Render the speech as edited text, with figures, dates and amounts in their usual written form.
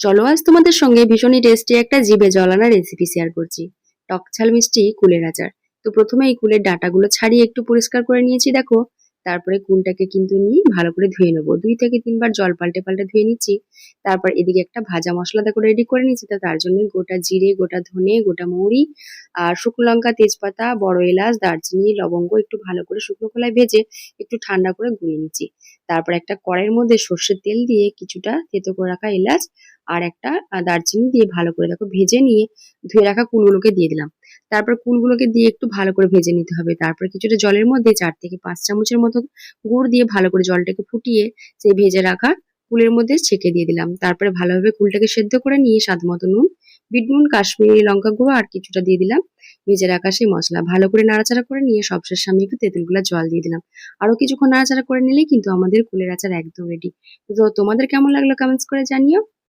চলো আজ তোমাদের সঙ্গে ভীষণই টেস্টি একটা জিভে জল আনা রেসিপি শেয়ার করছি। টক ঝাল মিষ্টি কুলের আচার। তো প্রথমে এই কুলের ডাঁটাগুলো ছাড়িয়ে একটু পরিষ্কার করে নিয়েছি দেখো। তারপরে কুলটাকে কিন্তু নিয়ে ভালো করে ধুয়ে নেবো, 2 থেকে 3 বার জল পাল্টে পাল্টে ধুয়ে নিচ্ছি। তারপর এদিকে একটা ভাজা মশলা দেখো রেডি করে নিচ্ছি। তো তার জন্য গোটা জিরে, গোটা ধনে, গোটা মৌরি আর শুকনো লঙ্কা, তেজপাতা, বড় এলাচ, দারচিনি, লবঙ্গ একটু ভালো করে শুকনো খোলায় ভেজে একটু ঠান্ডা করে গুঁড়িয়ে নিচ্ছি। তারপর একটা কড়াইয়ের মধ্যে সর্ষের তেল দিয়ে কিছুটা থেতো করে রাখা এলাচ আর একটা দারচিনি দিয়ে ভালো করে দেখো ভেজে নিয়ে ধুয়ে রাখা কুলগুলোকে দিয়ে দিলাম। তারপর কুলগুলোকে দিয়ে একটু ভালো করে ভেজে নিতে হবে। তারপর কিছুটা জলের মধ্যে 4 থেকে 5 চামচের মতো গুড় দিয়ে ভালো করে জলটাকে ফুটিয়ে সেই ভেজে রাখা কুলের মধ্যে ছেঁকে দিয়ে দিলাম। তারপরে ভালোভাবে কুলটাকে সেদ্ধ করে নিয়ে স্বাদ মতো নুন, বিট নুন, কাশ্মীরি লঙ্কা গুঁড়ো আর কিছুটা দিয়ে দিলাম ভেজে রাখা সেই মশলা। ভালো করে নাড়াচাড়া করে নিয়ে সবশেষে আমি একটু তেঁতুল গুলা জল দিয়ে দিলাম। আরো কিছুক্ষণ নাড়াচাড়া করে নিলেই কিন্তু আমাদের কুলের আচার একদম রেডি। তো তোমাদের কেমন লাগলো কমেন্টস করে জানিও।